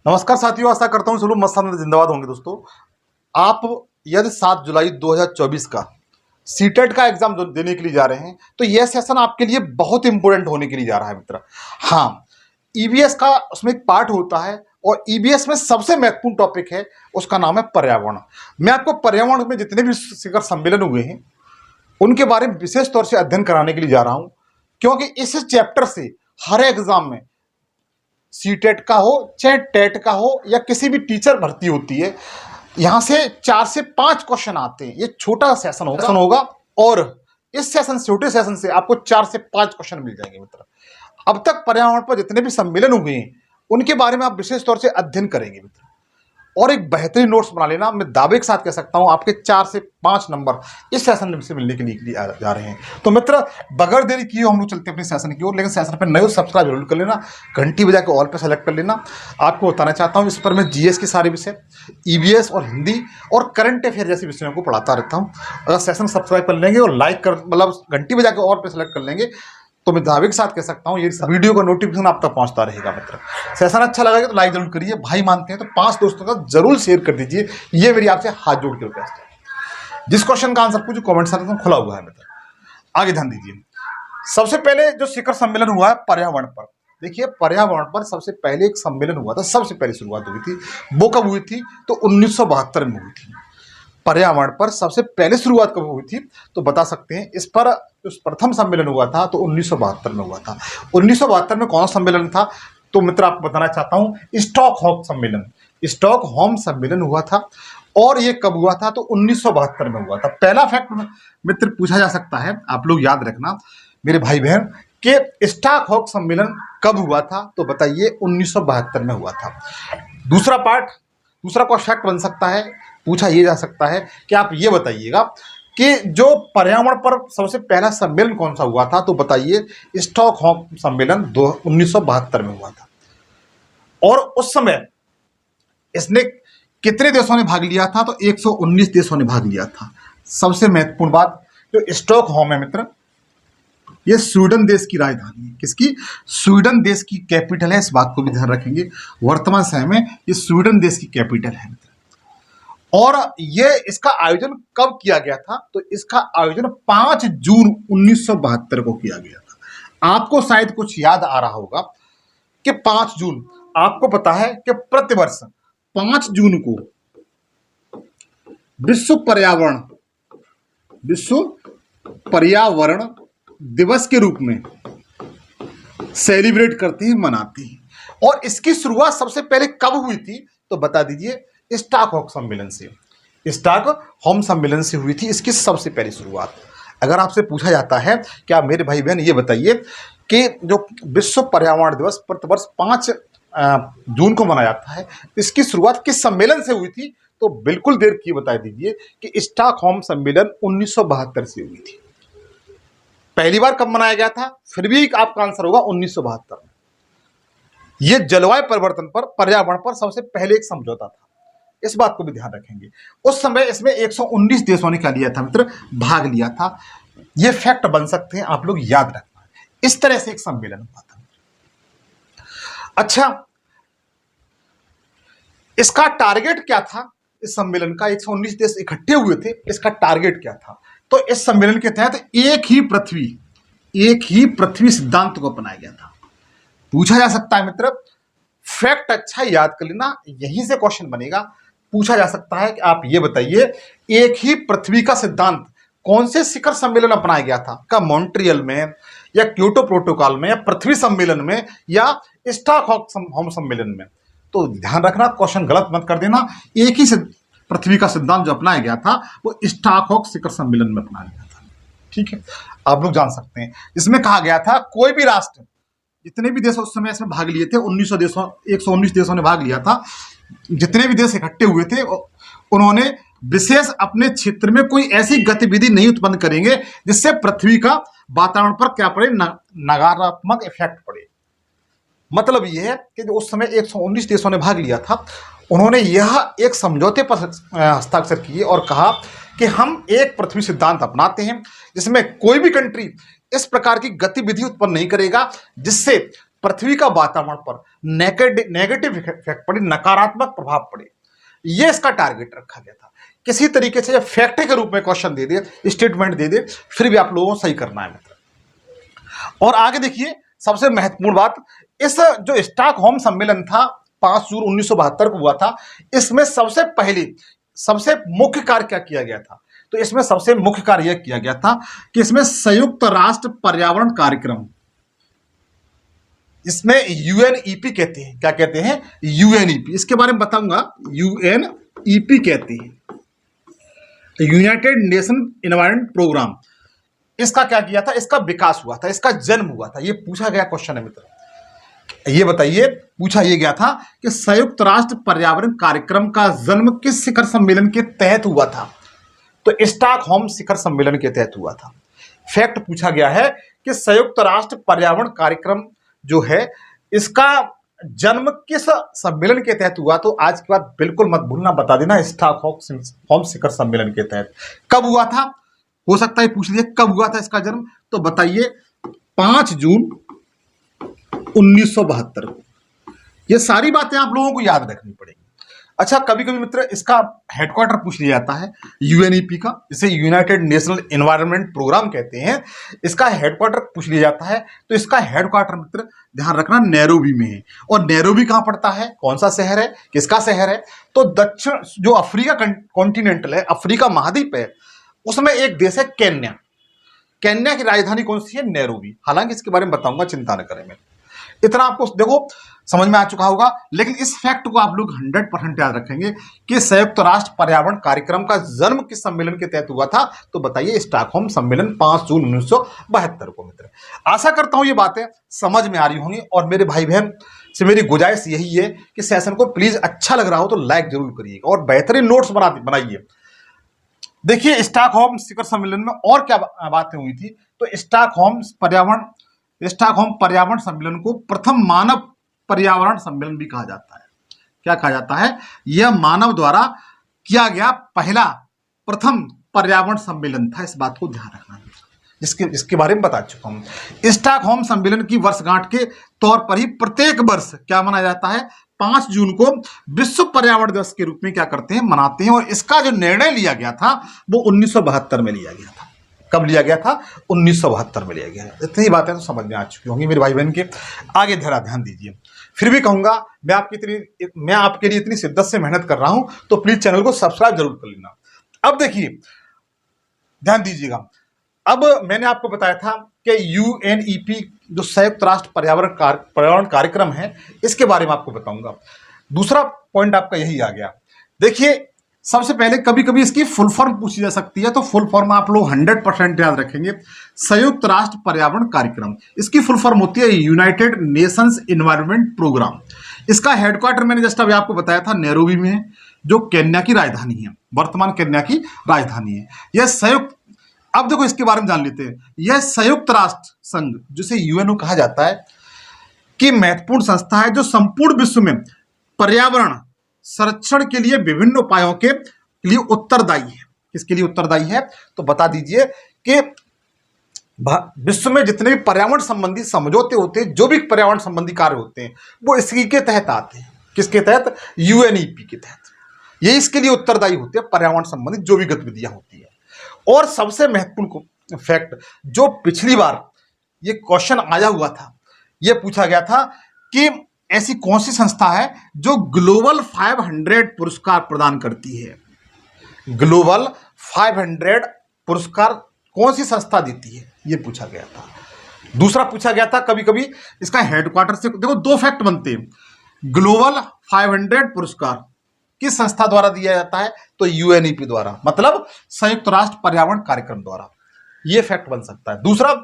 नमस्कार साथियों, आशा करता हूँ सुलभ मस्तान जिंदाबाद होंगे। दोस्तों, आप यदि 7 जुलाई 2024 का सीटेट का एग्जाम देने के लिए जा रहे हैं तो यह सेशन आपके लिए बहुत इंपॉर्टेंट होने के लिए जा रहा है मित्र। हाँ, ईबीएस का उसमें एक पार्ट होता है और ईबीएस में सबसे महत्वपूर्ण टॉपिक है, उसका नाम है पर्यावरण। मैं आपको पर्यावरण में जितने भी शिखर सम्मेलन हुए हैं उनके बारे में विशेष तौर से अध्ययन कराने के लिए जा रहा हूं, क्योंकि इस चैप्टर से हर एग्जाम में सीटेट का हो चाहे टेट का हो या किसी भी टीचर भर्ती होती है, यहां से 4 से 5 क्वेश्चन आते हैं। ये छोटा सेशन होगा और इस सेशन छोटे सेशन से आपको 4 से 5 क्वेश्चन मिल जाएंगे मित्र। अब तक पर्यावरण पर जितने भी सम्मेलन हुए हैं उनके बारे में आप विशेष तौर से अध्ययन करेंगे मित्र, और एक बेहतरीन नोट्स बना लेना। मैं दावे के साथ कह सकता हूं आपके 4 से 5 नंबर इस सेशन से मिलने के लिए जा रहे हैं। तो मित्र, बगैर देरी किए हम लोग चलते हैं अपने सेशन की ओर। लेकिन सेशन पर नए हो सब्सक्राइब जरूर कर लेना, घंटी बजा के ऑल पे सेलेक्ट कर लेना। आपको बताना चाहता हूं, इस पर मैं जीएस के सारे विषय, ईवीएस और हिंदी और करंट अफेयर जैसे विषयों को पढ़ाता रहता हूँ। अगर सेशन सब्सक्राइब कर लेंगे और लाइक कर मतलब घंटी बजा के ऑल पे सेलेक्ट कर लेंगे तो मैं दावे के साथ कह सकता हूँ ये वीडियो का नोटिफिकेशन आप तक पहुंचता रहेगा मित्र। सेशन अच्छा लगेगा तो लाइक जरूर करिए, भाई मानते हैं तो 5 दोस्तों का जरूर शेयर कर दीजिए। ये मेरी आपसे हाथ जोड़ के रिक्वेस्ट है। जिस क्वेश्चन का आंसर पूछो कमेंट सेक्शन में खुला हुआ है मित्र, आगे ध्यान दीजिए। सबसे पहले जो शिखर सम्मेलन हुआ है पर्यावरण पर, देखिए पर्यावरण पर सबसे पहले एक सम्मेलन हुआ था, सबसे पहले शुरुआत हुई थी। वो कब हुई थी? तो 1972 में हुई थी। पर्यावरण पर सबसे पहले शुरुआत कब हुई थी तो बता सकते हैं। इस पर प्रथम सम्मेलन हुआ था तो 1972 में हुआ था। 1972 में कौन सा सम्मेलन था तो मित्र आपको बताना चाहता हूं, स्टॉकहोम सम्मेलन। स्टॉकहोम सम्मेलन हुआ था और ये कब हुआ था तो 1972 में हुआ था। पहला फैक्ट मित्र पूछा जा सकता है, आप लोग याद रखना मेरे भाई बहन, कि स्टॉकहोम सम्मेलन कब हुआ था तो बताइए 1972 में हुआ था। दूसरा कोई फैक्ट बन सकता है, पूछा ये जा सकता है कि आप ये बताइएगा कि जो पर्यावरण पर सबसे पहला सम्मेलन कौन सा हुआ था तो बताइए स्टॉकहोम सम्मेलन 1972 में हुआ था। और उस समय इसने कितने देशों ने भाग लिया था तो 119 देशों ने भाग लिया था। सबसे महत्वपूर्ण बात, जो स्टॉकहोम है मित्र, ये स्वीडन देश की राजधानी है। किसकी? स्वीडन देश की कैपिटल है, इस बात को भी ध्यान रखेंगे। वर्तमान समय में ये स्वीडन देश की कैपिटल है मित्र। और ये इसका आयोजन कब किया गया था तो इसका आयोजन 5 जून 1972 को किया गया था। आपको शायद कुछ याद आ रहा होगा कि 5 जून, आपको पता है कि प्रतिवर्ष 5 जून को विश्व पर्यावरण दिवस के रूप में सेलिब्रेट करते हैं, मनाते हैं। और इसकी शुरुआत सबसे पहले कब हुई थी तो बता दीजिए, स्टॉकहोम सम्मेलन से। स्टॉकहोम सम्मेलन से हुई थी इसकी सबसे पहली शुरुआत। अगर आपसे पूछा जाता है क्या मेरे भाई बहन ये बताइए कि जो विश्व पर्यावरण दिवस प्रतिवर्ष 5 जून को मनाया जाता है, इसकी शुरुआत किस सम्मेलन से हुई थी तो बिल्कुल देर की बता दीजिए कि स्टॉकहोम सम्मेलन 1972 से हुई थी। पहली बार कब मनाया गया था? फिर भी आपका आंसर होगा 1972 में। यह जलवायु परिवर्तन पर, पर्यावरण पर सबसे पहले एक समझौता था, इस बात को भी ध्यान रखेंगे। उस समय इसमें 119 देशों ने क्या लिया था मित्र? भाग लिया था। ये फैक्ट बन सकते हैं, आप लोग याद रखना। इस तरह से एक सम्मेलन हुआ था। अच्छा, इसका टारगेट क्या था? इस सम्मेलन का 119 देश इकट्ठे हुए थे, इसका टारगेट क्या था? तो इस सम्मेलन के तहत एक ही पृथ्वी सिद्धांत को अपनाया गया था। पूछा जा सकता है मित्र, फैक्ट अच्छा याद कर लेना, यहीं से क्वेश्चन बनेगा। पूछा जा सकता है कि आप ये बताइए, एक ही पृथ्वी का सिद्धांत कौन से शिखर सम्मेलन अपनाया गया था? क्या मॉन्ट्रियल में या क्योटो प्रोटोकॉल में या पृथ्वी सम्मेलन में या स्टॉकहोम सम्मेलन में? तो ध्यान रखना, क्वेश्चन गलत मत कर देना। एक ही पृथ्वी का सिद्धांत जो अपनाया गया था वो स्टॉकहोम शिखर सम्मेलन में अपनाया गया था। ठीक है, आप लोग जान सकते हैं। इसमें कहा गया था कोई भी राष्ट्र, जितने भी देश उस समय इसमें भाग लिए थे, 119 देशों ने भाग लिया था। जितने भी देश इकट्ठे हुए थे उन्होंने विशेष अपने क्षेत्र में कोई ऐसी गतिविधि नहीं उत्पन्न करेंगे जिससे पृथ्वी का वातावरण पर क्या पड़े? नकारात्मक इफेक्ट पड़े। मतलब यह है कि जो उस समय 119 देशों ने भाग लिया था, उन्होंने यह एक समझौते पर हस्ताक्षर किए और कहा कि हम एक पृथ्वी सिद्धांत अपनाते हैं जिसमें कोई भी कंट्री इस प्रकार की गतिविधि उत्पन्न नहीं करेगा जिससे पृथ्वी का वातावरण पर नेगेटिव इफेक्ट पड़े, नकारात्मक प्रभाव पड़े। ये इसका टारगेट रखा गया था। किसी तरीके से फैक्ट के रूप में क्वेश्चन दे दे, स्टेटमेंट दे दे, फिर भी आप लोगों को सही करना है मित्र। और आगे देखिए, सबसे महत्वपूर्ण बात, इस जो स्टॉकहोम सम्मेलन था 5 जून 1972 को हुआ था, इसमें सबसे मुख्य कार्य क्या किया गया था? तो इसमें सबसे मुख्य कार्य यह किया गया था कि इसमें संयुक्त राष्ट्र पर्यावरण कार्यक्रम, इसमें यूएनईपी कहते हैं। क्या कहते हैं? यूएनईपी। इसके बारे में बताऊंगा। यूएनईपी कहते हैं, यूनाइटेड नेशन एनवायरनमेंट प्रोग्राम। इसका क्या किया था? इसका विकास हुआ था, इसका जन्म हुआ था। ये पूछा गया क्वेश्चन है मित्र। ये बताइए, पूछा ये गया था कि संयुक्त राष्ट्र पर्यावरण कार्यक्रम का जन्म किस शिखर सम्मेलन के तहत हुआ था? तो स्टॉकहोम शिखर सम्मेलन के तहत हुआ था। फैक्ट पूछा गया है कि संयुक्त राष्ट्र पर्यावरण कार्यक्रम जो है, इसका जन्म किस सम्मेलन के तहत हुआ? तो आज की बात बिल्कुल मत भूलना, बता देना स्टॉकहोम शिखर सम्मेलन के तहत। कब हुआ था? हो सकता है पूछ लिया कब हुआ था इसका जन्म, तो बताइए 5 जून 1972 को। ये सारी बातें आप लोगों को याद रखनी पड़ेगी। अच्छा, कभी कभी मित्र इसका हेडक्वार्टर पूछ लिया जाता है यूएनईपी का, जिसे यूनाइटेड नेशनल एनवायरनमेंट प्रोग्राम कहते हैं। इसका हेडक्वार्टर पूछ लिया जाता है, तो इसका हेडक्वार्टर मित्र ध्यान रखना नैरोबी में है। और नैरोबी कहां पड़ता है? कौन सा शहर है? किसका शहर है? तो दक्षिण जो अफ्रीका कॉन्टिनेंटल है, अफ्रीका महाद्वीप है, उसमें एक देश है केन्या। केन्या की राजधानी कौन सी है? नैरोबी। हालांकि इसके बारे में बताऊंगा, चिंता न करें। मैं इतना आपको देखो समझ में आ चुका होगा, लेकिन इस फैक्ट को आप लोग 100% याद रखेंगे कि संयुक्त राष्ट्र पर्यावरण कार्यक्रम का जन्म किस सम्मेलन के तहत हुआ था? तो बताइए स्टॉकहोम सम्मेलन 5 जून 1972 को। मित्र, आशा करता हूं ये बातें समझ में आ रही होंगी। और मेरे भाई बहन से मेरी गुजारिश यही है कि सेशन को प्लीज अच्छा लग रहा हो तो लाइक जरूर करिएगा और बेहतरीन नोट्स बनाइए। देखिए, स्टॉकहोम शिखर सम्मेलन में और क्या बातें हुई थी? तो स्टॉकहोम पर्यावरण सम्मेलन को प्रथम मानव पर्यावरण सम्मेलन भी कहा जाता है। क्या कहा जाता है? यह मानव द्वारा किया गया पहला प्रथम पर्यावरण सम्मेलन था। इस बात को ध्यान रखना, जिसके बारे में बता चुका हूं। स्टॉकहोम सम्मेलन की वर्षगांठ के तौर पर ही प्रत्येक वर्ष क्या मनाया जाता है? 5 जून को विश्व पर्यावरण दिवस के रूप में क्या करते हैं? मनाते हैं। और इसका जो निर्णय लिया गया था वो 1972 में लिया गया था। कब लिया गया था? 1972 में लिया गया। इतनी बातें तो समझ में आ चुकी होंगी मेरे भाई बहन के। आगे जरा ध्यान दीजिए। फिर भी कहूंगा, मैं आपके लिए इतनी शिद्दत से मेहनत कर रहा हूं, तो प्लीज चैनल को सब्सक्राइब जरूर कर लेना। अब देखिए, ध्यान दीजिएगा। अब मैंने आपको बताया था कि यूएनईपी जो संयुक्त राष्ट्र पर्यावरण कार्यक्रम है, इसके बारे में आपको बताऊंगा। दूसरा पॉइंट आपका यही आ गया। देखिए, सबसे पहले कभी कभी इसकी फुल फॉर्म पूछी जा सकती है, तो फुल फॉर्म आप लोग 100% याद रखेंगे। संयुक्त राष्ट्र पर्यावरण कार्यक्रम, इसकी फुल फॉर्म होती है यूनाइटेड नेशंस एनवायरनमेंट प्रोग्राम। इसका हेडक्वार्टर मैंने जस्ट अभी आपको बताया था नैरोबी में है, जो केन्या की राजधानी है, वर्तमान केन्या की राजधानी है। यह संयुक्त, अब देखो इसके बारे में जान लेते हैं। यह संयुक्त राष्ट्र संघ, जिसे यूएनओ कहा जाता है, की महत्वपूर्ण संस्था है जो संपूर्ण विश्व में पर्यावरण संरक्षण के लिए विभिन्न उपायों के लिए उत्तरदायी है। किसके लिए उत्तरदायी है? तो बता दीजिए कि विश्व में जितने भी पर्यावरण संबंधी समझौते होते हैं, जो भी पर्यावरण संबंधी कार्य होते हैं, वो इसी के तहत आते हैं। किसके तहत? यूएनईपी के तहत। ये इसके लिए उत्तरदायी होते हैं, पर्यावरण संबंधी जो भी गतिविधियां होती है। और सबसे महत्वपूर्ण फैक्ट, जो पिछली बार ये क्वेश्चन आया हुआ था, ये पूछा गया था कि ऐसी कौन सी संस्था है जो ग्लोबल 500 पुरस्कार प्रदान करती है? ग्लोबल 500 पुरस्कार कौन सी संस्था देती है? ये पूछा गया था। दूसरा पूछा गया था, कभी कभी इसका हेडक्वार्टर से देखो 2 फैक्ट बनते हैं। ग्लोबल 500 पुरस्कार किस संस्था द्वारा दिया जाता है? तो यूएनईपी द्वारा, मतलब संयुक्त राष्ट्र पर्यावरण कार्यक्रम द्वारा। यह फैक्ट बन सकता है। दूसरा,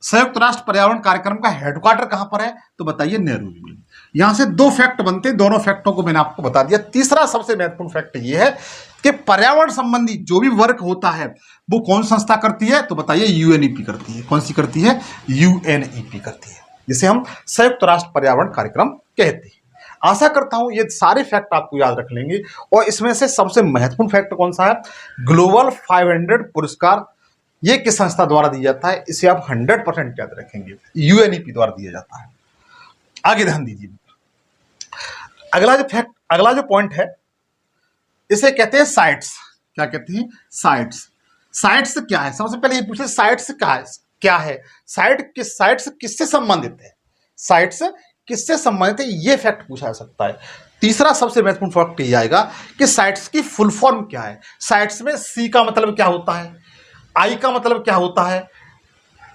संयुक्त राष्ट्र पर्यावरण कार्यक्रम का हेडक्वार्टर कहां पर है? तो बताइए नैरोबी में। यहां से 2 फैक्ट बनते हैं, दोनों फैक्टों को मैंने आपको बता दिया। तीसरा सबसे महत्वपूर्ण फैक्ट यह है कि पर्यावरण संबंधी जो भी वर्क होता है वो कौन संस्था करती है? तो बताइए यूएनईपी करती है। कौन सी करती है? यूएनईपी करती है, जिसे हम संयुक्त राष्ट्र पर्यावरण कार्यक्रम कहते हैं। आशा करता हूं ये सारे फैक्ट आपको याद रख लेंगे। और इसमें से सबसे महत्वपूर्ण फैक्ट कौन सा है, ग्लोबल 500 पुरस्कार ये किस संस्था द्वारा दिया जाता है, इसे आप 100% याद रखेंगे, यूएनईपी द्वारा दिया जाता है। आगे ध्यान दीजिए, अगला जो पॉइंट है इसे कहते हैं साइट्स। क्या कहते हैं, साइट्स। साइट्स क्या है, सबसे पहले ये पूछे साइट्स क्या है, साइट्स किससे संबंधित है, साइट्स किससे संबंधित है, ये फैक्ट पूछा जा सकता है। तीसरा सबसे महत्वपूर्ण फैक्ट ये आएगा कि साइट्स की फुल फॉर्म क्या है। साइट्स में सी का मतलब क्या होता है, आई का मतलब क्या होता है,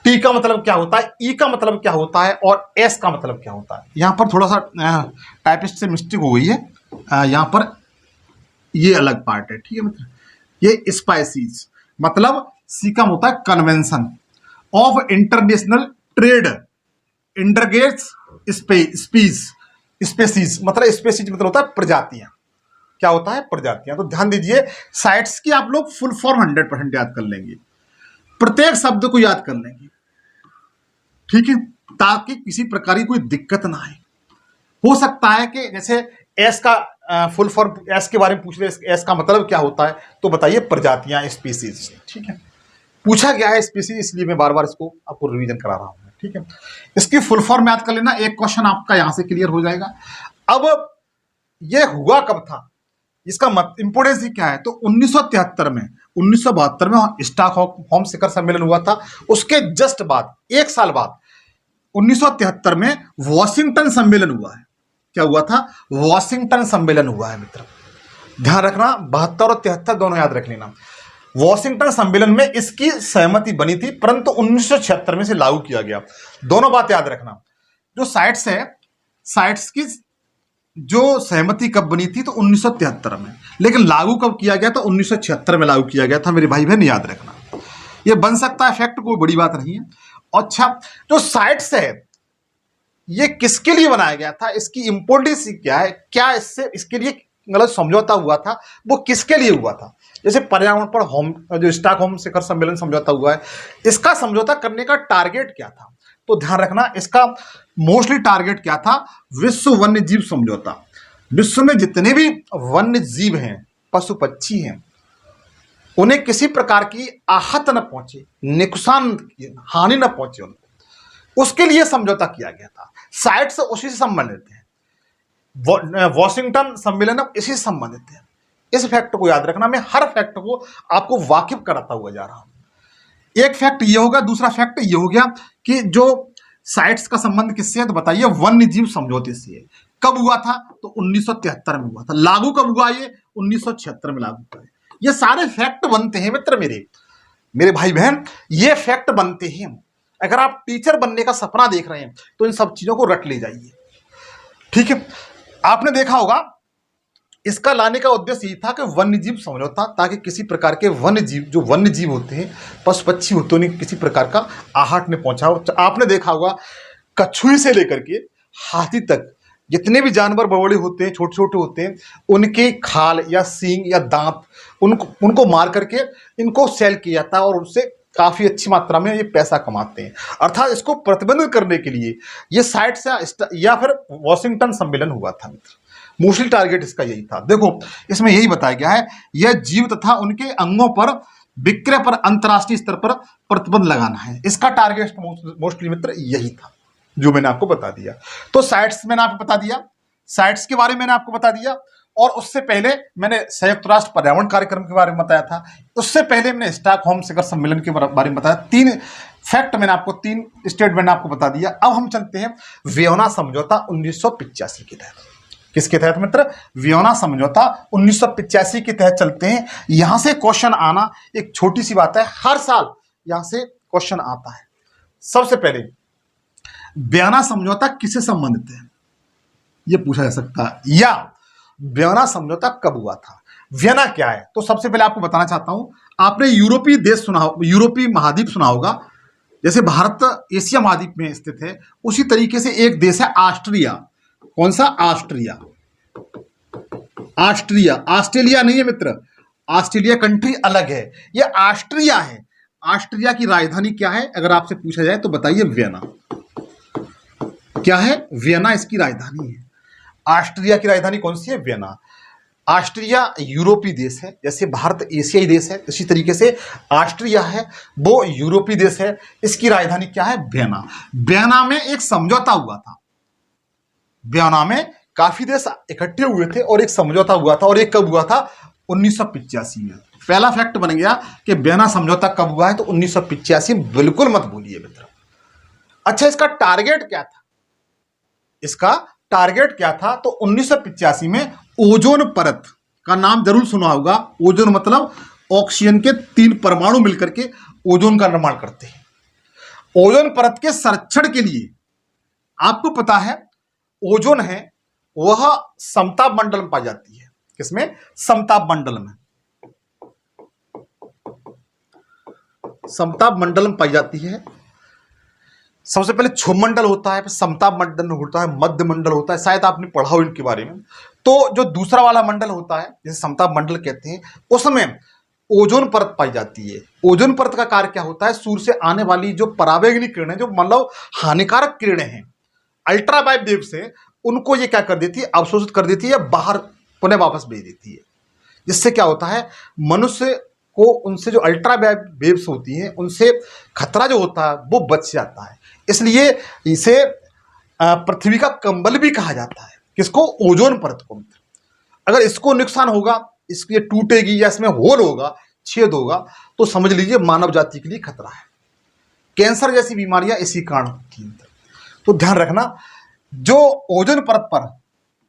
टी का मतलब क्या होता है, ई का मतलब क्या होता है और एस का मतलब क्या होता है। यहां पर थोड़ा सा टाइपिस्ट से मिस्टेक हो गई है, यहां पर ये अलग पार्ट है, ठीक है मतलब ये स्पाइसीज, मतलब सी का होता है कन्वेंशन ऑफ इंटरनेशनल ट्रेड इंटरगेट्स स्पेसीज, मतलब स्पेसीज मतलब होता है प्रजातियां, क्या होता है, प्रजातियां। तो ध्यान दीजिए, साइट्स की आप लोग फुल फॉर्म 100% याद कर लेंगे, प्रत्येक शब्द को याद कर लेंगे, ठीक है, ताकि किसी प्रकार की कोई दिक्कत ना आए। हो सकता है कि जैसे एस का फुल फॉर्म, एस के बारे में पूछ रहे, एस का मतलब क्या होता है, तो बताइए प्रजातियां, स्पीसीज, ठीक है, पूछा गया है स्पीसीज, इसलिए मैं बार बार इसको आपको रिवीजन करा रहा हूं, ठीक है। इसकी फुल फॉर्म याद कर लेना, एक क्वेश्चन आपका यहां से क्लियर हो जाएगा। अब यह हुआ कब था, इसका इंपोर्टेंस ही क्या है, तो 1973 में, 1972 में स्टॉकहोम शिखर सम्मेलन हुआ था, उसके जस्ट बाद, एक साल बाद 1973 में वॉशिंगटन सम्मेलन हुआ है। क्या हुआ था, वॉशिंगटन सम्मेलन हुआ है मित्र, ध्यान रखना, 72 और 73 दोनों याद रख लेना। वॉशिंगटन सम्मेलन में इसकी सहमति बनी थी, परंतु 1976 में से लागू किया गया। दोनों बात याद रखना, जो साइट्स है, साइट्स की जो सहमति कब बनी थी, तो 1973 में, लेकिन लागू कब किया गया, तो 1976 में लागू किया गया था, मेरे भाई बहन याद रखना। ये बन सकता है फैक्ट, कोई बड़ी बात नहीं है। अच्छा, जो साइट्स है ये किसके लिए बनाया गया था, इसकी इंपोर्टेंस क्या है, क्या इससे इसके लिए मतलब समझौता हुआ था, वो किसके लिए हुआ था। जैसे पर्यावरण पर जो स्टॉकहोम शिखर सम्मेलन समझौता हुआ है, इसका समझौता करने का टारगेट क्या था, तो ध्यान रखना, इसका मोस्टली टारगेट क्या था, विश्व वन्य जीव समझौता। विश्व में जितने भी वन्य जीव हैं, पशु पक्षी हैं, उन्हें किसी प्रकार की आहत न पहुंचे, नुकसान हानि न पहुंचे उनको, उसके लिए समझौता किया गया था। साइट्स उसी से संबंधित है, वॉशिंगटन सम्मेलन इसी से संबंधित है। इस फैक्ट को याद रखना, मैं हर फैक्ट को आपको वाकिफ कराता हुआ जा रहा हूं। एक फैक्ट ये होगा, दूसरा फैक्ट ये हो गया कि जो साइट्स का संबंध किससे है, तो बताइए वन्य जीव समझौते से है। कब हुआ था, तो 1973 में हुआ था। लागू कब हुआ, ये 1976 में लागू हुआ है। ये सारे फैक्ट बनते हैं मित्र, मेरे भाई बहन, ये फैक्ट बनते हैं। अगर आप टीचर बनने का सपना देख रहे हैं तो इन सब चीजों को रट ले जाइए, ठीक है। आपने देखा होगा, इसका लाने का उद्देश्य ये था कि वन्य जीव समझौता, ताकि किसी प्रकार के वन्य जीव, जो वन्य जीव होते हैं, पशु पक्षी होते हैं, उन्हें किसी प्रकार का आहट नहीं पहुंचा हो। आपने देखा होगा, कछुए से लेकर के हाथी तक जितने भी जानवर बड़े होते हैं, छोटे छोटे होते हैं, उनके खाल या सींग या दांत, उनको मार करके इनको सेल किया जाता है और उससे काफी अच्छी मात्रा में ये पैसा कमाते हैं। अर्थात इसको प्रतिबंधित करने के लिए ये साइट्स या फिर वॉशिंगटन सम्मेलन हुआ था मित्र। मोस्टली टारगेट इसका यही था। देखो, इसमें यही बताया गया है, यह जीव तथा उनके अंगों पर विक्रय पर अंतर्राष्ट्रीय स्तर पर प्रतिबंध लगाना है। इसका टारगेट मोस्टली मित्र यही था, जो मैंने आपको बता दिया। तो साइट्स मैंने आपको बता दिया, साइट्स के बारे में मैंने आपको बता दिया, और उससे पहले मैंने संयुक्त राष्ट्र पर्यावरण कार्यक्रम के बारे में बताया था। उससे पहले मैंने स्टॉकहोम शिखर सम्मेलन के बारे में बताया। 3 फैक्ट मैंने आपको, 3 स्टेटमेंट आपको बता दिया। अब हम चलते हैं वियना समझौता 1985 के तहत। किसके तहत मित्र, वियना समझौता 1985 के तहत चलते हैं। यहां से क्वेश्चन आना एक छोटी सी बात है, हर साल यहां से क्वेश्चन आता है। सबसे पहले, वियना समझौता किससे संबंधित है, यह पूछा जा सकता है, या वियना समझौता कब हुआ था। वियना क्या है, तो सबसे पहले आपको बताना चाहता हूं, आपने यूरोपीय देश सुना, यूरोपीय महाद्वीप सुना होगा। जैसे भारत एशिया महाद्वीप में स्थित है, उसी तरीके से एक देश है ऑस्ट्रिया। कौन सा, ऑस्ट्रिया। ऑस्ट्रिया, ऑस्ट्रेलिया नहीं है मित्र, ऑस्ट्रेलिया कंट्री अलग है, यह ऑस्ट्रिया है। ऑस्ट्रिया की राजधानी क्या है, अगर आपसे पूछा जाए तो बताइए वियना। क्या है, वियना इसकी राजधानी है। ऑस्ट्रिया की राजधानी कौन सी है? वियना। ऑस्ट्रिया यूरोपीय देश है, जैसे भारत एशियाई देश है, इसी तरीके से ऑस्ट्रिया है वो यूरोपीय देश है। इसकी राजधानी क्या है? वियना। वियना में एक समझौता हुआ था, वियना में काफी देश इकट्ठे हुए थे और एक समझौता हुआ था, और एक कब हुआ था? 1985 में। पहला फैक्ट बन गया कि वियना समझौता कब हुआ है, तो 1985। बिल्कुल मत भूलिए मित्र। अच्छा, इसका टारगेट क्या था? इसका टारगेट क्या था? तो 1985 में ओजोन परत का नाम जरूर सुना होगा। ओजोन मतलब ऑक्सीजन के 3 परमाणु मिलकर के ओजोन का निर्माण करते हैं। ओजोन परत के संरक्षण के लिए आपको पता है ओजोन है वह समताप मंडल में पाई जाती है। किसमें? समताप मंडल में। समताप मंडल में पाई जाती है। सबसे पहले क्षोभ मंडल होता है, फिर समताप मंडल होता है, मध्य मंडल होता है, शायद आपने पढ़ा हो इनके बारे में। तो जो दूसरा वाला मंडल होता है जिसे समताप मंडल कहते हैं, उसमें ओजोन परत पाई जाती है। ओजोन परत का कार्य क्या होता है? सूर्य से आने वाली जो पराबैंगनी किरणें, जो मतलब हानिकारक किरणें हैं, अल्ट्रावायलेट वेव से, उनको ये क्या कर देती है? अवशोषित कर देती है, बाहर पुनः वापस भेज देती है। जिससे क्या होता है? मनुष्य को उनसे जो अल्ट्रावायलेट वेव्स होती हैं उनसे खतरा जो होता है वो बच जाता है। इसलिए इसे पृथ्वी का कंबल भी कहा जाता है। किसको? ओजोन परत को। अगर इसको नुकसान होगा, इसकी टूटेगी या इसमें होल होगा, छेद होगा, तो समझ लीजिए मानव जाति के लिए खतरा है। कैंसर जैसी बीमारियां इसी कारण होती हैं। तो ध्यान रखना, जो ओजोन परत पर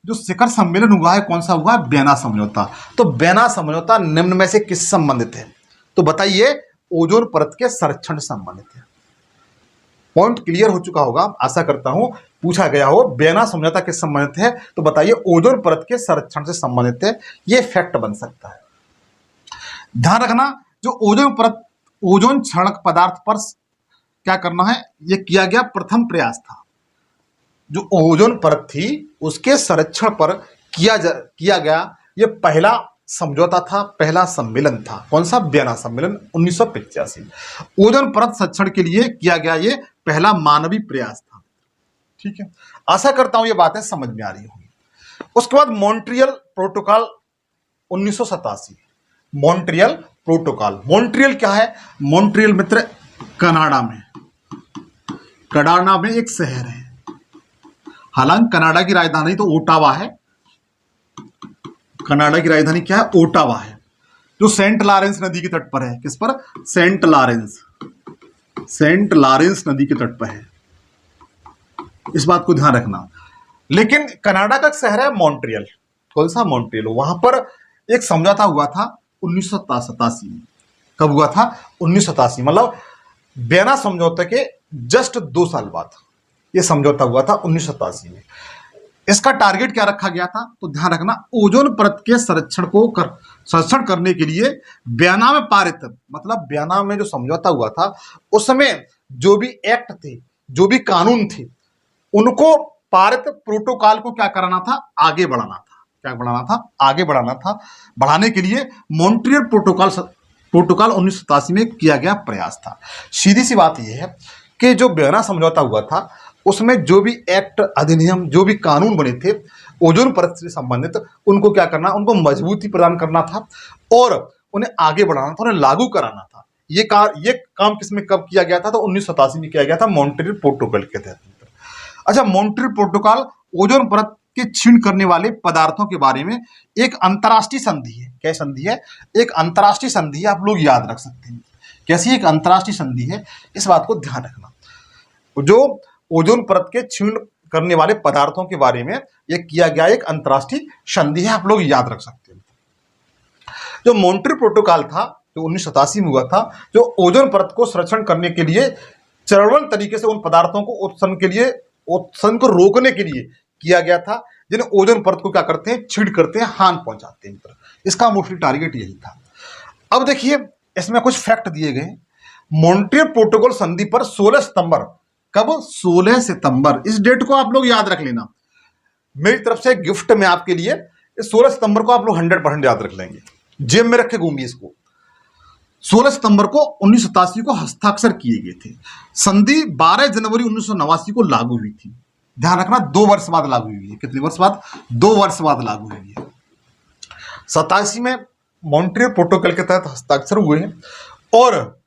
जो शिखर सम्मेलन हुआ है, कौन सा हुआ है? वियना समझौता। तो वियना समझौता निम्न में से किस संबंधित है? तो बताइए, ओजोन परत के संरक्षण से संबंधित है। पॉइंट क्लियर हो चुका होगा, आशा करता हूं। पूछा गया हो वियना समझौता किस संबंधित है, तो बताइए ओजोन परत के संरक्षण से संबंधित है। यह फैक्ट बन सकता है। ध्यान रखना, जो ओजोन परत, ओजोन क्षरणक पदार्थ पर क्या करना है, यह किया गया प्रथम प्रयास था। जो ओजोन परत थी उसके संरक्षण पर किया गया यह पहला समझौता था, पहला सम्मेलन था। कौन सा? वियना सम्मेलन 1985। ओजोन परत संरक्षण के लिए किया गया ये पहला मानवीय प्रयास था। ठीक है, आशा करता हूं ये बातें समझ में आ रही होंगी। उसके बाद Montreal protocol 1987। Montreal protocol. Montreal क्या है? मॉन्ट्रियल मित्र कनाडा में, कनाडा में एक शहर है। हालांकि कनाडा की राजधानी तो ओटावा है। कनाडा की राजधानी क्या है? ओटावा है, जो सेंट लॉरेंस नदी के तट पर है। किस पर? सेंट लॉरेंस, सेंट लॉरेंस नदी के तट पर है। इस बात को ध्यान रखना। लेकिन कनाडा का शहर है मॉन्ट्रियल। कौन सा? मॉन्ट्रियल। वहां पर एक समझौता हुआ था 1987 में। कब हुआ था? 1987, मतलब वियना समझौते के जस्ट 2 साल बाद यह समझौता हुआ था 1987 में। इसका टारगेट क्या रखा गया था? तो ध्यान रखना, ओजोन परत के संरक्षण करने के लिए वियना में पारित, मतलब वियना में जो समझौता हुआ था उसमें जो भी एक्ट थे, जो भी कानून थे, उनको पारित प्रोटोकॉल को क्या कराना था? आगे बढ़ाना था। क्या बढ़ाना था? आगे बढ़ाना था। बढ़ाने के लिए मॉन्ट्रियल प्रोटोकॉल 1987 में किया गया प्रयास था। सीधी सी बात यह है कि जो वियना समझौता हुआ था उसमें जो भी एक्ट, अधिनियम, जो भी कानून बने थे ओजोन परत से संबंधित, उनको क्या करना? उनको मजबूती प्रदान करना था और उन्हें आगे बढ़ाना था, उन्हें लागू कराना था। ये काम किसमें कब किया गया था? तो 1987 में किया गया था, मॉन्ट्रियल प्रोटोकॉल के तहत। अच्छा, मॉन्ट्रियल प्रोटोकॉल ओजोन परत के क्षीण करने वाले पदार्थों के बारे में एक अंतर्राष्ट्रीय संधि है। क्या संधि है? एक अंतर्राष्ट्रीय संधि है। आप लोग याद रख सकते हैं कैसी एक अंतर्राष्ट्रीय संधि है, इस बात को ध्यान रखना। जो ओजोन परत के क्षीण करने वाले पदार्थों के बारे में यह किया गया एक अंतर्राष्ट्रीय संधि है, आप लोग याद रख सकते हैं। जो मॉन्ट्रियल प्रोटोकॉल था, जो 1987 में हुआ था, जो ओजोन परत को संरक्षण करने के लिए चरणबद्ध तरीके से उन पदार्थों को उत्सर्जन को रोकने के लिए किया गया था, जिन्हें ओजोन परत को क्या करते हैं? छीड़ करते हैं, हानि पहुंचाते हैं। इसका मोस्टली टारगेट यही था। अब देखिए, इसमें कुछ फैक्ट दिए गए। मॉन्ट्रियल प्रोटोकॉल संधि पर 16 सितंबर, कब? 16 सितंबर। इस डेट को आप लोग याद रख लेना। मेरी तरफ से गिफ्ट में आपके लिए, इस 16 सितंबर को आप लोग 100% याद रख लेंगे, जेब में रखे घूमिए इसको। 16 सितंबर को 1987 को हस्ताक्षर किए गए थे। संधि 12 जनवरी 1989 को लागू हुई थी। ध्यान रखना 2 वर्ष बाद लागू हुई है। कितने वर्ष बाद? 2 वर्ष बाद लागू हुई है। 87 में मॉन्ट्रियल प्रोटोकॉल के तहत हस्ताक्षर हुए हैं और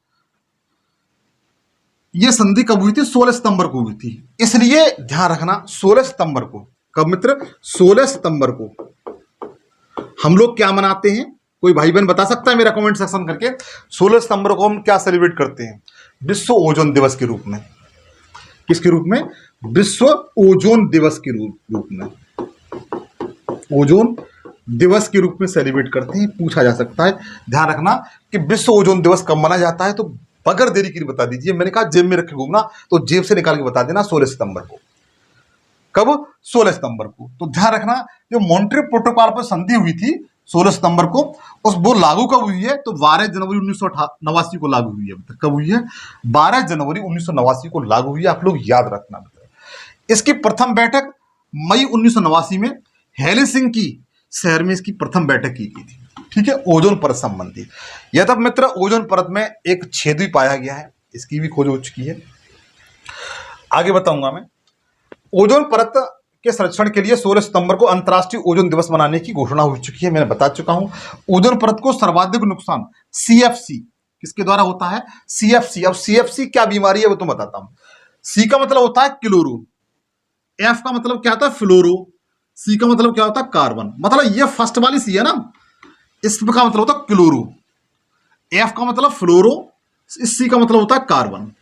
यह संधि कब हुई थी? 16 सितंबर को हुई थी। इसलिए ध्यान रखना 16 सितंबर को, कब मित्र? 16 सितंबर को हम लोग क्या मनाते हैं? कोई भाई बहन बता सकता है मेरा कमेंट सेक्शन करके? 16 सितंबर को हम क्या सेलिब्रेट करते हैं? विश्व ओजोन दिवस के रूप में। किसके रूप में? विश्व ओजोन दिवस के रूप में, ओजोन दिवस के रूप में सेलिब्रेट करते हैं। पूछा जा सकता है। ध्यान रखना कि विश्व ओजोन दिवस कब मनाया जाता है, तो बगैर देरी के लिए बता दीजिए। मैंने कहा जेब में रखे घूमना, तो जेब से निकाल के बता देना 16 सितंबर को। कब? 16 सितंबर को। तो ध्यान रखना जो मॉन्ट्रियल प्रोटोकॉल पर संधि हुई थी 16 सितंबर को, वो लागू कब हुई है? तो 12 जनवरी 1989 को लागू हुई है। कब हुई है? 12 जनवरी 1989 को लागू हुई है। आप लोग याद रखना। इसकी प्रथम बैठक मई 1989 में हेलसिंकी शहर में इसकी प्रथम बैठक की गई थी। ठीक है, ओजोन परत संबंधी। यह तब मित्र ओजोन परत में एक छेद भी पाया गया है, इसकी भी खोज हो चुकी है। आगे बताऊंगा मैं। ओजोन परत के संरक्षण के लिए 16 सितंबर को अंतर्राष्ट्रीय ओजोन दिवस मनाने की घोषणा हो चुकी है। मैंने बता चुका हूं। ओजोन परत को सर्वाधिक नुकसान CFC किसके द्वारा होता है? CFC। अब CFC क्या बीमारी है वो तो बताता हूं। C का मतलब होता है क्लोरो, F का मतलब क्या होता है? फ्लोरो, C का मतलब क्या होता है? कार्बन। मतलब ये फर्स्ट वाली C है ना, इसका मतलब होता है क्लोरो, F का मतलब फ्लोरो, C का मतलब होता है कार्बन।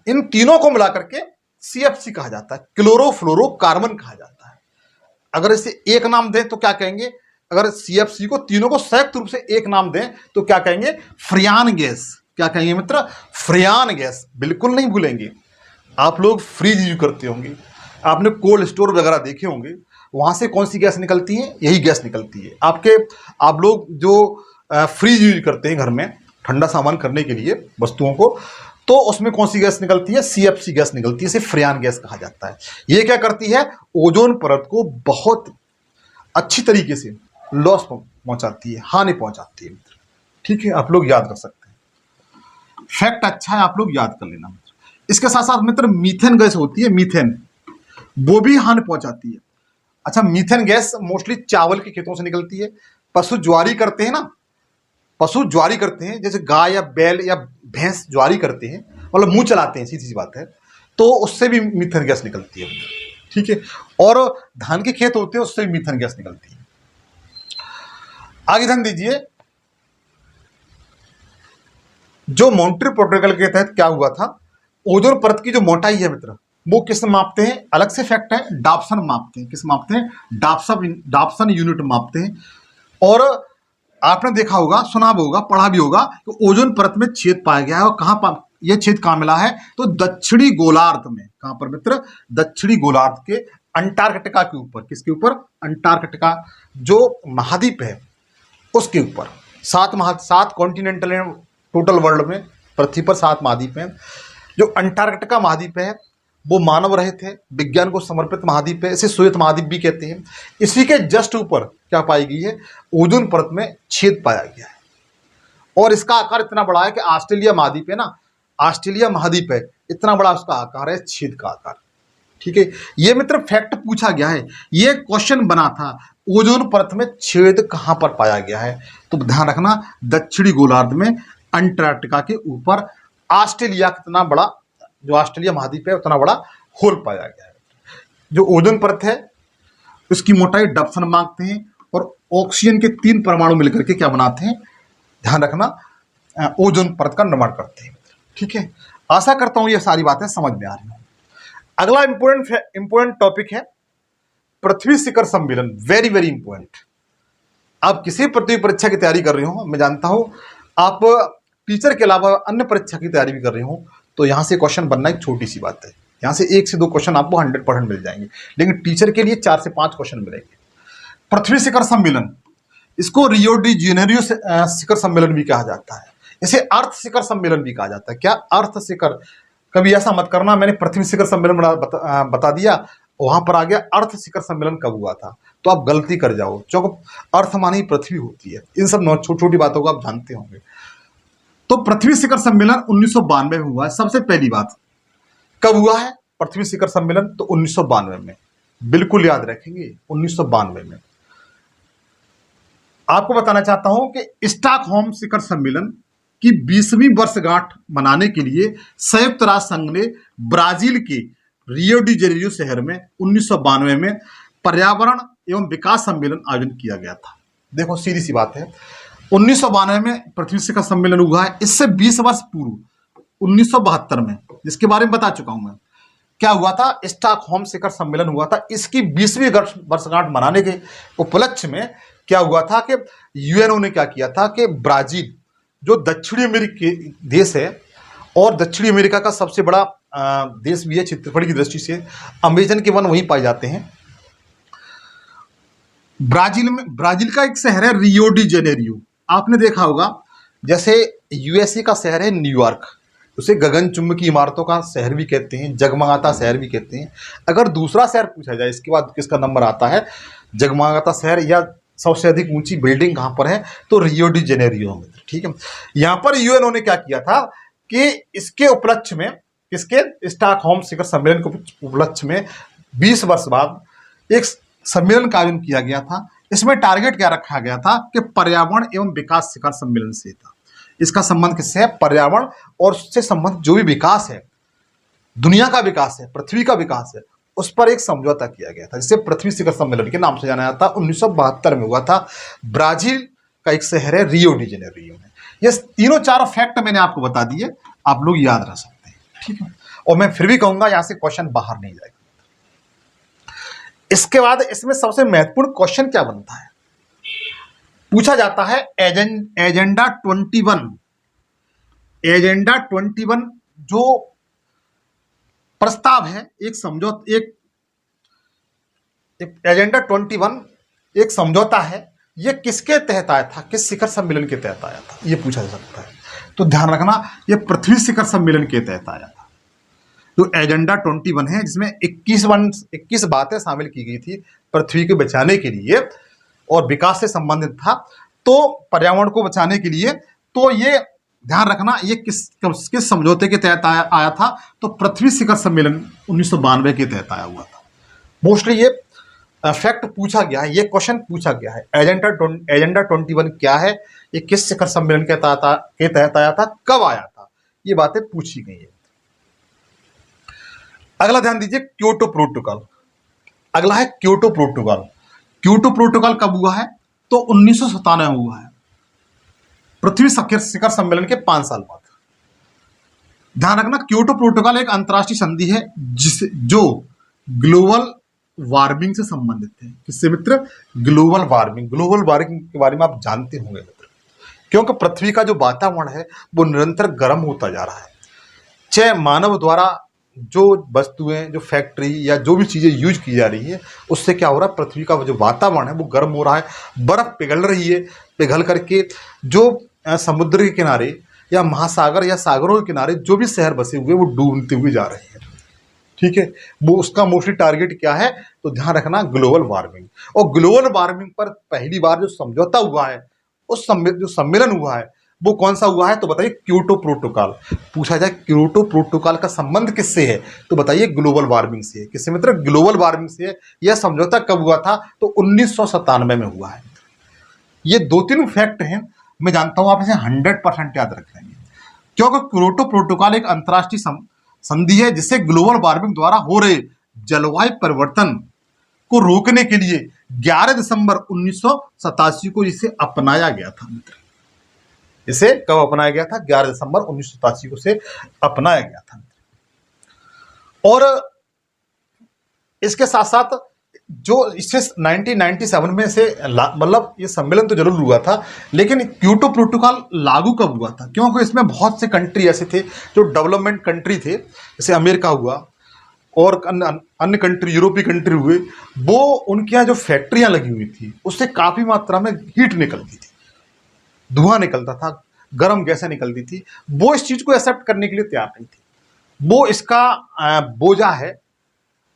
इन तीनों को मिलाकर के CFC कहा जाता है, क्लोरो फ्लोरो कार्बन कहा जाता है। अगर इसे एक नाम दें तो क्या कहेंगे? अगर CFC को तीनों को संयुक्त रूप से एक नाम दें तो क्या कहेंगे? फ्रियान गैस। क्या कहेंगे मित्र? फ्रियान गैस। बिल्कुल नहीं भूलेंगे। आप लोग फ्रिज यूज करते होंगे, आपने कोल्ड स्टोर वगैरह देखे होंगे, वहां से कौन सी गैस निकलती है? यही गैस निकलती है। आप लोग जो फ्रिज यूज करते हैं घर में ठंडा सामान करने के लिए वस्तुओं को, तो उसमें कौन सी गैस निकलती है? CFC गैस निकलती है। इसे फ्रियान गैस कहा जाता है। ये क्या करती है? ओजोन परत को बहुत अच्छी तरीके से लॉस पहुंचाती है, हानि पहुंचाती है। ठीक है, आप लोग याद कर सकते हैं। फैक्ट अच्छा है, आप लोग याद कर लेना। इसके साथ साथ मित्र मीथेन गैस होती है, मीथेन, वो भी हानि पहुंचाती है। अच्छा, मीथेन गैस मोस्टली चावल के खेतों से निकलती है। पशु ज्वारी करते हैं ना, पशु ज्वारी करते हैं, जैसे गाय या बैल या भैंस ज्वारी करते हैं, मतलब मुंह चलाते हैं, सीधी सी बात है, तो उससे भी मीथेन गैस निकलती है। ठीक है, और धान के खेत होते हैं, उससे भी मीथेन गैस निकलती है। आगे ध्यान दीजिए, जो मॉन्ट्रियल प्रोटोकॉल के तहत क्या हुआ था, ओजोन परत की जो मोटाई है मित्र, वो किस मापते हैं? अलग से फैक्ट है, डाप्सन मापते हैं। किस मापते हैं? डाप्सन यूनिट मापते हैं। और आपने देखा होगा, सुना भी होगा, पढ़ा भी होगा कि ओजोन परत में छेद पाया गया है। और कहां यह छेद कहां मिला है? तो दक्षिणी गोलार्ध में। कहां पर मित्र? दक्षिणी गोलार्ध के अंटार्कटिका के ऊपर। किसके ऊपर? अंटार्कटिका जो महाद्वीप है उसके ऊपर। 7 कॉन्टिनेंटल है टोटल वर्ल्ड में, पृथ्वी पर 7 महाद्वीप हैं। जो अंटार्कटिका महाद्वीप है वो मानव रहित है, विज्ञान को समर्पित महाद्वीप है, इसे श्वेत महाद्वीप भी कहते हैं। इसी के जस्ट ऊपर क्या पाई गई है? ओजोन परत में छेद पाया गया है। और इसका आकार इतना बड़ा है कि ऑस्ट्रेलिया महाद्वीप है ना, ऑस्ट्रेलिया महाद्वीप है, इतना बड़ा उसका आकार है, छेद का आकार। ठीक है, ये मित्र फैक्ट पूछा गया है, ये क्वेश्चन बना था, ओजोन परत में छेद कहां पर पाया गया है? तो ध्यान रखना, दक्षिणी गोलार्ध में अंटार्कटिका के ऊपर ऑस्ट्रेलिया, कितना बड़ा, जो ऑस्ट्रेलिया महाद्वीप है उतना बड़ा होल पाया गया है। जो ओजोन परत है उसकी मोटाई डप्सन मांगते हैं, और ऑक्सीजन के 3 परमाणु मिलकर के क्या बनाते हैं? ध्यान रखना, ओजोन परत का निर्माण करते हैं। ठीक है, आशा करता हूं ये सारी बातें समझ में आ रही हैं। अगला इंपोर्टेंट टॉपिक है पृथ्वी शिखर सम्मेलन। Very very important. आप किसी पृथ्वी परीक्षा की तैयारी कर रहे हो, मैं जानता हूं आप टीचर के अलावा अन्य परीक्षा की तैयारी भी कर रहे हो, तो यहां से क्वेश्चन बनना एक छोटी सी बात है। यहां से 1 से 2 क्वेश्चन आपको 100% मिल जाएंगे, लेकिन टीचर के लिए 4 से 5 क्वेश्चन मिलेंगे। पृथ्वी शिखर सम्मेलन, इसको रियो डी जेनेरियो शिखर सम्मेलन भी कहा जाता है, इसे अर्थ शिखर सम्मेलन भी कहा जाता है। क्या? अर्थ शिखर। कभी ऐसा मत करना मैंने पृथ्वी शिखर सम्मेलन बता दिया, वहां पर आ गया अर्थ शिखर सम्मेलन कब हुआ था, तो आप गलती कर जाओ, क्योंकि अर्थ माने ही पृथ्वी होती है। इन सब छोटी छोटी बातों को आप जानते होंगे। तो पृथ्वी शिखर सम्मेलन 1992 में हुआ है। सबसे पहली बात कब हुआ है? पृथ्वी शिखर सम्मेलन? तो 1992 में, बिल्कुल याद रखेंगे 1992 में। आपको बताना चाहता हूं कि स्टॉकहोम शिखर सम्मेलन की 20वीं वर्षगांठ मनाने के लिए संयुक्त राष्ट्र संघ ने ब्राजील के रियो डी जेनेरियो शहर में 1992 में पर्यावरण एवं विकास सम्मेलन आयोजन किया गया था। देखो सीधी सी बात है, 1992 में पृथ्वी शिखर सम्मेलन हुआ है। इससे 20 वर्ष पूर्व 1972 में, जिसके बारे में बता चुका हूं मैं, क्या हुआ था, स्टॉकहोम शिखर सम्मेलन हुआ था। इसकी 20वीं वर्षगांठ मनाने के उपलक्ष्य में क्या हुआ था कि यूएनओ ने क्या किया था कि ब्राजील जो दक्षिणी अमेरिकी देश है और दक्षिणी अमेरिका का सबसे बड़ा देश भी है क्षेत्रफल की दृष्टि से, अमेजन के वन वहीं पाए जाते हैं। ब्राजील का एक शहर है रियो डी जेनेरियो, आपने देखा होगा। जैसे यूएसए का शहर है न्यूयॉर्क, उसे गगनचुंबकी इमारतों का शहर भी कहते हैं, जगमगाता शहर भी कहते हैं। अगर दूसरा शहर पूछा जाए इसके बाद किसका नंबर आता है जगमगाता शहर या सबसे अधिक ऊंची बिल्डिंग कहां पर है, तो रियो डी जेनेरियो में। ठीक है, यहां पर यूएनओ ने क्या किया था कि इसके उपलक्ष्य में, किसके, स्टॉकहोम शिखर सम्मेलन के उपलक्ष्य में 20 वर्ष बाद एक सम्मेलन का आयोजन किया गया था। इसमें टारगेट क्या रखा गया था कि पर्यावरण एवं विकास शिखर सम्मेलन से था। इसका संबंध किससे है, पर्यावरण और उससे संबंधित जो भी विकास है, दुनिया का विकास है, पृथ्वी का विकास है, उस पर एक समझौता किया गया था, जिसे पृथ्वी शिखर सम्मेलन के नाम से जाना जाता है। 1972 में हुआ था। ब्राजील का एक शहर है रियो डी जेनेरियो में। ये तीनों चारों फैक्ट मैंने आपको बता दिए, आप लोग याद रख सकते हैं। ठीक है, और मैं फिर भी कहूंगा यहां से क्वेश्चन बाहर नहीं जाएगा। इसके बाद इसमें सबसे महत्वपूर्ण क्वेश्चन क्या बनता है, पूछा जाता है एजेंडा 21। एजेंडा 21 जो प्रस्ताव है, एक समझौता, एक एजेंडा 21 एक समझौता है, ये किसके तहत आया था, किस शिखर सम्मेलन के तहत आया था, ये पूछा जा सकता है। तो ध्यान रखना, ये पृथ्वी शिखर सम्मेलन के तहत आया था। जो एजेंडा 21 है, जिसमें 21 बातें शामिल की गई थी पृथ्वी को बचाने के लिए और विकास से संबंधित था, तो पर्यावरण को बचाने के लिए। तो ये ध्यान रखना, ये किस समझौते के तहत आया था, तो पृथ्वी शिखर सम्मेलन 1992 के तहत आया हुआ था। मोस्टली ये फैक्ट पूछा गया है, ये क्वेश्चन पूछा गया है, एजेंडा 21 क्या है, ये किस शिखर सम्मेलन के तहत आया था, कब आया था, ये बातें पूछी गई है। अगला ध्यान दीजिए, क्योटो प्रोटोकॉल। अगला है क्योटो प्रोटोकॉल। क्योटो प्रोटोकॉल कब हुआ है, तो 1997 में हुआ है, पृथ्वी शिखर सम्मेलन के 5 साल बाद। ध्यान रखना, क्योटो प्रोटोकॉल एक अंतर्राष्ट्रीय संधि है जो ग्लोबल वार्मिंग से संबंधित है। किससे मित्र, ग्लोबल वार्मिंग। ग्लोबल वार्मिंग के बारे में आप जानते होंगे मित्र, क्योंकि पृथ्वी का जो वातावरण है वो निरंतर गर्म होता जा रहा है। चाहे मानव द्वारा जो वस्तुएं, जो फैक्ट्री या जो भी चीजें यूज की जा रही है, उससे क्या हो रहा है, पृथ्वी का जो वातावरण है वो गर्म हो रहा है, बर्फ पिघल रही है, पिघल करके जो समुद्र के किनारे या महासागर या सागरों के किनारे जो भी शहर बसे हुए वो डूबते हुए जा रहे हैं। ठीक है, वो उसका मोस्टली टारगेट क्या है, तो ध्यान रखना, ग्लोबल वार्मिंग। और ग्लोबल वार्मिंग पर पहली बार जो समझौता हुआ है, उस जो सम्मेलन हुआ है वो कौन सा हुआ है, तो बताइए क्योटो प्रोटोकॉल। पूछा जाए क्योटो प्रोटोकॉल का संबंध किससे है, तो बताइए ग्लोबल वार्मिंग से है। किससे मित्र, ग्लोबल वार्मिंग से है। यह समझौता कब हुआ था, तो 1997 में हुआ है। ये 2-3 फैक्ट हैं, मैं जानता हूं आप इसे 100% याद रख लेंगे, क्योंकि क्योटो प्रोटोकॉल एक अंतर्राष्ट्रीय संधि है जिससे ग्लोबल वार्मिंग द्वारा हो रहे जलवायु परिवर्तन को रोकने के लिए 11 दिसंबर 1987 को इसे अपनाया गया था मित्र। इसे कब अपनाया गया था, 11 दिसंबर 1987 को से अपनाया गया था। और इसके साथ साथ जो इससे 1997 में से मतलब ये सम्मेलन तो जरूर हुआ था, लेकिन क्योटो प्रोटोकॉल लागू कब हुआ था, क्योंकि इसमें बहुत से कंट्री ऐसे थे जो डेवलपमेंट कंट्री थे, जैसे अमेरिका हुआ और अन्य कंट्री, यूरोपीय कंट्री हुए, वो उनके यहाँ जो फैक्ट्रियां लगी हुई थी उससे काफी मात्रा में हीट निकलती थी, धुआं निकलता था, गर्म गैसें निकलती थी। वो इस चीज को एक्सेप्ट करने के लिए तैयार नहीं थी। वो इसका बोझा है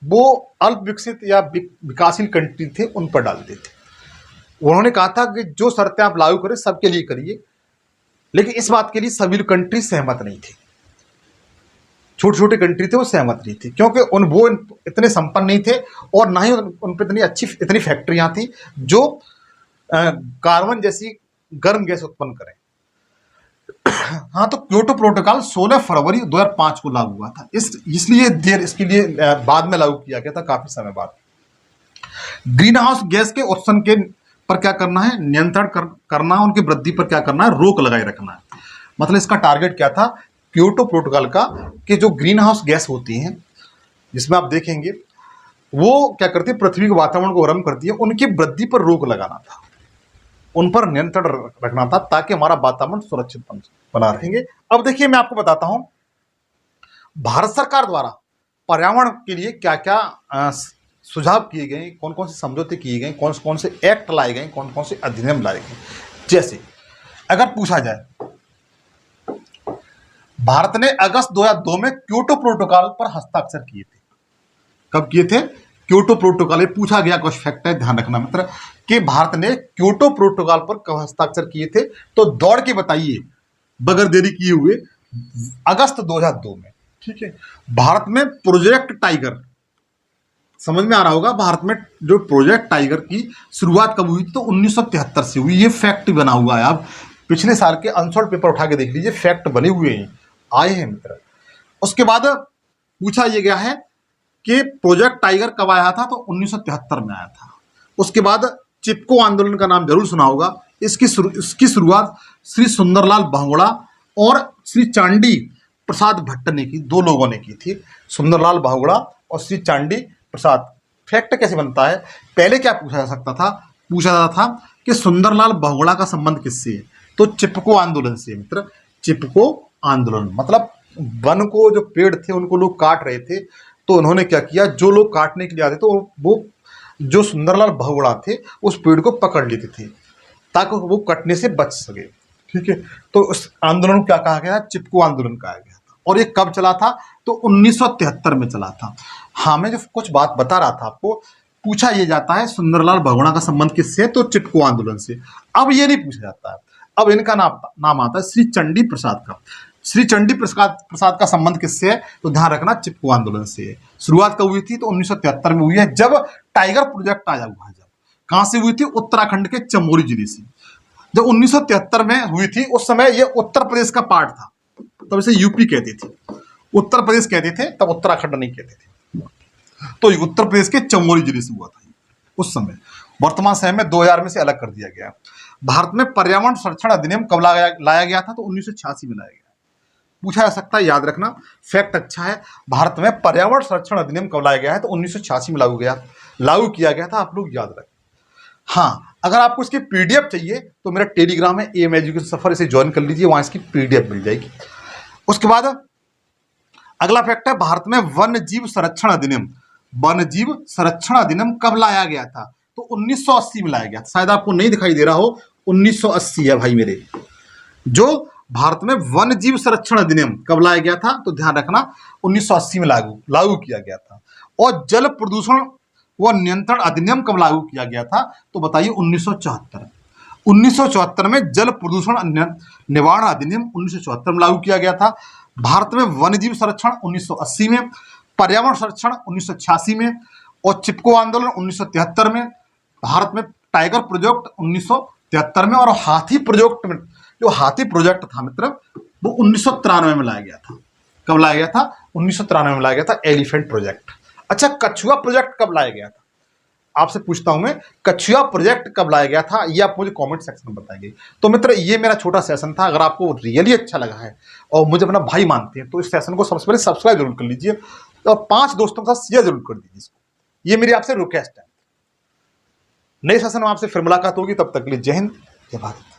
वो अल्प विकसित या विकासशील कंट्री थे उन पर डालते थे। उन्होंने कहा था कि जो शर्तें आप लागू करें सबके लिए करिए, लेकिन इस बात के लिए सभी कंट्री सहमत नहीं थे। छोटे छोटे कंट्री थे वो सहमत नहीं थे, क्योंकि वो इतने संपन्न नहीं थे और ना ही उन पर इतनी फैक्ट्रियां थी जो कार्बन जैसी गर्म गैस उत्पन्न करें। हाँ, तो क्योटो प्रोटोकॉल 16 फरवरी 2005 को लागू हुआ था, इसलिए इसके लिए बाद में लागू किया गया था, काफी समय बाद। ग्रीन हाउस गैस के उत्सर्जन के पर क्या करना है, नियंत्रण करना, उनकी वृद्धि पर क्या करना है, रोक लगाए रखना है। मतलब इसका टारगेट क्या था क्योटो प्रोटोकॉल का, कि जो ग्रीन हाउस गैस होती हैं, जिसमें आप देखेंगे वो क्या करती है, पृथ्वी के वातावरण को गर्म करती है, उनकी वृद्धि पर रोक लगाना था, उन पर नियंत्रण रखना था, ताकि हमारा वातावरण सुरक्षित बना रहेंगे। अब देखिए मैं आपको बताता हूं भारत सरकार द्वारा पर्यावरण के लिए क्या क्या सुझाव किए गए, कौन कौन से समझौते किए गए, कौन कौन से एक्ट लाए गए, कौन कौन से अधिनियम लाए गए। जैसे अगर पूछा जाए, भारत ने अगस्त 2002 में क्योटो प्रोटोकॉल पर हस्ताक्षर किए थे। कब किए थे? Kyoto protocol. ये पूछा गया कुछ फैक्ट है, ध्यान रखना मित्र, कि भारत ने क्योटो प्रोटोकॉल पर कब हस्ताक्षर किए थे, तो दौड़ के बताइए बगैर देरी किए हुए, अगस्त 2002 में। ठीक है। भारत में प्रोजेक्ट टाइगर, समझ में आ रहा होगा, भारत में जो प्रोजेक्ट टाइगर की शुरुआत कब हुई थी, तो 1973 से हुई। ये फैक्ट बना हुआ है, आप पिछले साल के अनसॉल्ड पेपर उठा के देख लीजिए, फैक्ट बने हुए हैं, आए हैं मित्र। उसके बाद पूछा यह गया है कि प्रोजेक्ट टाइगर कब आया था, तो 1973 में आया था। उसके बाद चिपको आंदोलन का नाम जरूर सुना होगा। इसकी शुरुआत श्री सुंदरलाल बहुगुणा और श्री चांडी प्रसाद भट्ट ने की, दो लोगों ने की थी, सुंदरलाल बहुगुणा और श्री चांडी प्रसाद। फैक्ट कैसे बनता है, पहले क्या पूछा जा सकता था, पूछा जाता था कि सुंदरलाल बहुगुणा का संबंध किससे है, तो चिपको आंदोलन से मित्र। चिपको आंदोलन मतलब वन को, जो पेड़ थे उनको लोग काट रहे थे, तो उन्होंने क्या किया, जो लोग काटने के लिए आते थे वो जो सुंदरलाल बहुगुणा थे उस पेड़ को पकड़ लेते थे ताकि वो कटने से बच सके। ठीक है। तो उस आंदोलन को क्या कहा गया, चिपको आंदोलन कहा गया था। और ये कब चला था, तो 1973 में चला था। हाँ, मैं जो कुछ बात बता रहा था आपको, पूछा ये जाता है सुंदरलाल बहुगुणा का संबंध किससे, तो चिपको आंदोलन से। अब ये नहीं पूछा जाता है, अब इनका नाम आता है श्री चंडी प्रसाद का। श्री चंडी प्रसाद का संबंध किससे है, तो ध्यान रखना चिपको आंदोलन से है। शुरुआत कब हुई थी, तो 1973 में हुई है, जब टाइगर प्रोजेक्ट आया हुआ है। जब कहां से हुई थी, उत्तराखंड के चमोली जिले से। जब 1973 में हुई थी, उस समय ये उत्तर प्रदेश का पार्ट था, तब इसे यूपी कहते थे, उत्तर प्रदेश कहते थे, तब उत्तराखंड नहीं कहते थे। तो उत्तर प्रदेश के चमोली जिले से हुआ था उस समय। वर्तमान समय में 2000 में से अलग कर दिया गया। भारत में पर्यावरण संरक्षण अधिनियम कब लाया गया था, तो 1986 में लाया गया। पूछा जा सकता है, याद रखना, फैक्ट अच्छा है। भारत में पर्यावरण संरक्षण अधिनियम कब लाया गया है, तो 1986 में लागू किया गया था, आप लोग याद रखें। हाँ, अगर आपको इसकी पीडीएफ चाहिए तो मेरा टेलीग्राम है एम एजुकेशन सफर, इसे ज्वाइन कर लीजिए, वहां इसकी पीडीएफ मिल जाएगी। उसके बाद अगला फैक्ट है, भारत में वन्य जीव संरक्षण अधिनियम, वन्य जीव संरक्षण अधिनियम कब लाया गया था, तो 1980 में लाया गया था। शायद आपको नहीं दिखाई दे रहा हो, 1980 है भाई मेरे। जो भारत में वन्य जीव संरक्षण अधिनियम कब लाया गया था, तो ध्यान रखना 1980 में लागू किया गया था। और जल प्रदूषण व नियंत्रण अधिनियम कब लागू किया गया था, तो बताइए 1974। 1974 में जल प्रदूषण निवारण अधिनियम 1974 में लागू किया गया था। भारत में वन्य जीव संरक्षण 1980 में, पर्यावरण संरक्षण 1986 में, और चिपको आंदोलन 1973 में। भारत में टाइगर प्रोजेक्ट 1973 में, और हाथी प्रोजेक्ट में, जो हाथी प्रोजेक्ट था मित्र, वो 1993 में लाया गया था। कब लाया गया था, 1993 में लाया गया था, एलिफेंट प्रोजेक्ट। अच्छा, कछुआ प्रोजेक्ट कब लाया गया था, आपसे पूछता हूं मैं, कछुआ प्रोजेक्ट कब लाया गया था, ये आप मुझे कमेंट सेक्शन में बताएंगे। तो मित्र, ये मेरा छोटा सेशन था। अगर आपको रियली अच्छा लगा है और मुझे अपना भाई मानते हैं, तो इस सेशन को सबसे पहले सब्सक्राइब जरूर कर लीजिए और 5 दोस्तों के साथ शेयर जरूर कर दीजिए इसको। ये मेरी आपसे रिक्वेस्ट है। नए सेशन में आपसे फिर मुलाकात होगी, तब तक के लिए जय हिंद, जय भारत।